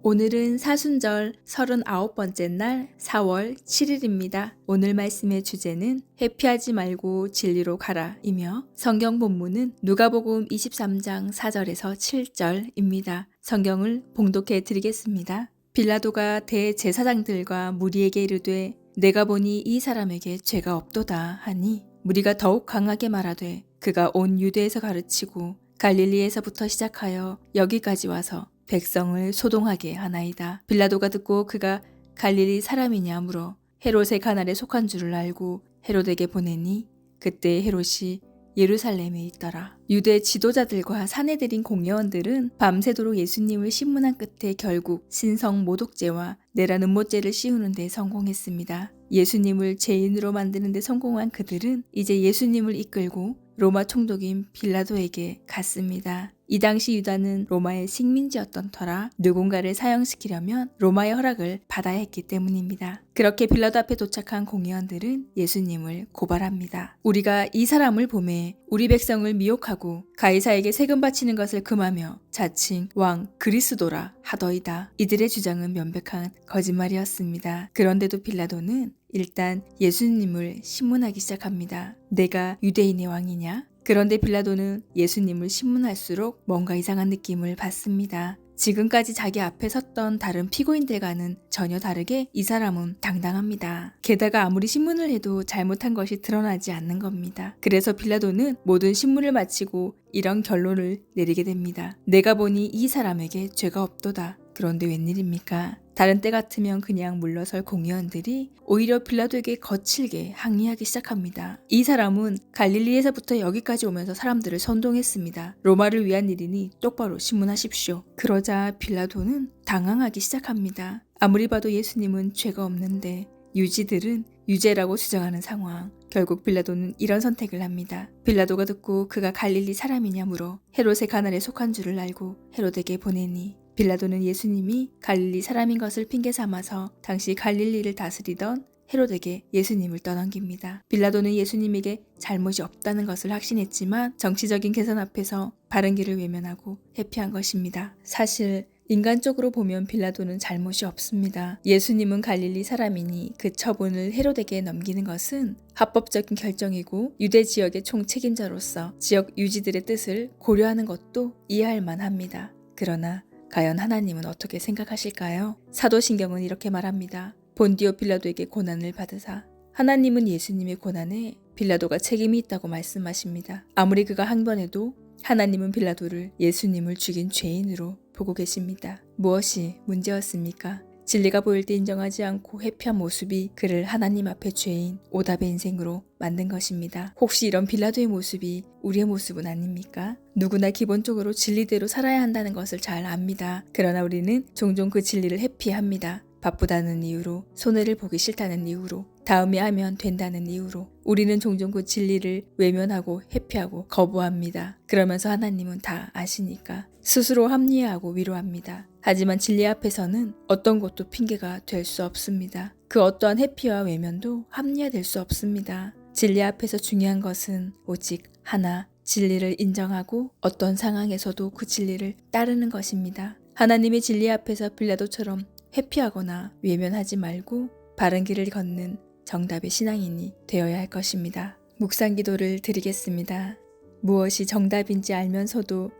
오늘은 사순절 39번째 날 4월 7일입니다. 오늘 말씀의 주제는 회피하지 말고 진리로 가라이며 성경 본문은 누가복음 23장 4절에서 7절입니다. 성경을 봉독해 드리겠습니다. 빌라도가 대제사장들과 무리에게 이르되 내가 보니 이 사람에게 죄가 없도다 하니 무리가 더욱 강하게 말하되 그가 온 유대에서 가르치고 갈릴리에서부터 시작하여 여기까지 와서 백성을 소동하게 하나이다. 빌라도가 듣고 그가 갈릴리 사람이냐 물어 헤롯의 가날에 속한 줄을 알고 헤롯에게 보내니 그때 헤롯이 예루살렘에 있더라. 유대 지도자들과 사내들인 공회원들은 밤새도록 예수님을 신문한 끝에 결국 신성 모독죄와 내란 음모죄를 씌우는 데 성공했습니다. 예수님을 죄인으로 만드는 데 성공한 그들은 이제 예수님을 이끌고 로마 총독인 빌라도에게 갔습니다. 이 당시 유다는 로마의 식민지였던 터라 누군가를 사형시키려면 로마의 허락을 받아야 했기 때문입니다. 그렇게 빌라도 앞에 도착한 공회원들은 예수님을 고발합니다. 우리가 이 사람을 보매 우리 백성을 미혹하고 가이사에게 세금 바치는 것을 금하며 자칭 왕 그리스도라 하더이다. 이들의 주장은 명백한 거짓말이었습니다. 그런데도 빌라도는 일단 예수님을 신문하기 시작합니다. 내가 유대인의 왕이냐? 그런데 빌라도는 예수님을 신문할수록 뭔가 이상한 느낌을 받습니다. 지금까지 자기 앞에 섰던 다른 피고인들과는 전혀 다르게 이 사람은 당당합니다. 게다가 아무리 신문을 해도 잘못한 것이 드러나지 않는 겁니다. 그래서 빌라도는 모든 신문을 마치고 이런 결론을 내리게 됩니다. 내가 보니 이 사람에게 죄가 없도다. 그런데 웬일입니까? 다른 때 같으면 그냥 물러설 공회원들이 오히려 빌라도에게 거칠게 항의하기 시작합니다. 이 사람은 갈릴리에서부터 여기까지 오면서 사람들을 선동했습니다. 로마를 위한 일이니 똑바로 신문하십시오. 그러자 빌라도는 당황하기 시작합니다. 아무리 봐도 예수님은 죄가 없는데 유지들은 유죄라고 주장하는 상황. 결국 빌라도는 이런 선택을 합니다. 빌라도가 듣고 그가 갈릴리 사람이냐 물어 헤롯의 가날에 속한 줄을 알고 헤롯에게 보내니 빌라도는 예수님이 갈릴리 사람인 것을 핑계 삼아서 당시 갈릴리를 다스리던 헤롯에게 예수님을 떠넘깁니다. 빌라도는 예수님에게 잘못이 없다는 것을 확신했지만 정치적인 계산 앞에서 바른 길을 외면하고 회피한 것입니다. 사실 인간적으로 보면 빌라도는 잘못이 없습니다. 예수님은 갈릴리 사람이니 그 처분을 헤롯에게 넘기는 것은 합법적인 결정이고 유대 지역의 총책임자로서 지역 유지들의 뜻을 고려하는 것도 이해할 만합니다. 그러나 과연 하나님은 어떻게 생각하실까요? 사도신경은 이렇게 말합니다. 본디오 빌라도에게 고난을 받으사 하나님은 예수님의 고난에 빌라도가 책임이 있다고 말씀하십니다. 아무리 그가 항변해도 하나님은 빌라도를 예수님을 죽인 죄인으로 보고 계십니다. 무엇이 문제였습니까? 진리가 보일 때 인정하지 않고 회피한 모습이 그를 하나님 앞에 죄인 오답의 인생으로 만든 것입니다. 혹시 이런 빌라도의 모습이 우리의 모습은 아닙니까? 누구나 기본적으로 진리대로 살아야 한다는 것을 잘 압니다. 그러나 우리는 종종 그 진리를 회피합니다. 바쁘다는 이유로, 손해를 보기 싫다는 이유로, 다음에 하면 된다는 이유로 우리는 종종 그 진리를 외면하고 회피하고 거부합니다. 그러면서 하나님은 다 아시니까 스스로 합리화하고 위로합니다. 하지만 진리 앞에서는 어떤 것도 핑계가 될 수 없습니다. 그 어떠한 회피와 외면도 합리화될 수 없습니다. 진리 앞에서 중요한 것은 오직 하나, 진리를 인정하고 어떤 상황에서도 그 진리를 따르는 것입니다. 하나님의 진리 앞에서 빌라도처럼 회피하거나 외면하지 말고 바른 길을 걷는 정답의 신앙인이 되어야 할 것입니다. 묵상 기도를 드리겠습니다. 무엇이 정답인지 알면서도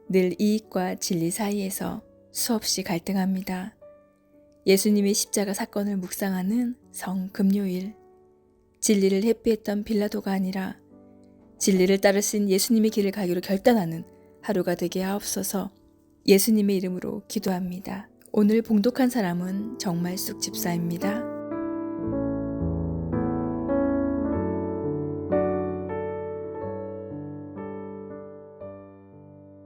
늘 이익과 진리 사이에서 수없이 갈등합니다. 예수님의 십자가 사건을 묵상하는 성금요일. 진리를 회피했던 빌라도가 아니라 진리를 따르신 예수님의 길을 가기로 결단하는 하루가 되게 하옵소서. 예수님의 이름으로 기도합니다. 오늘 봉독한 사람은 정말숙 집사입니다.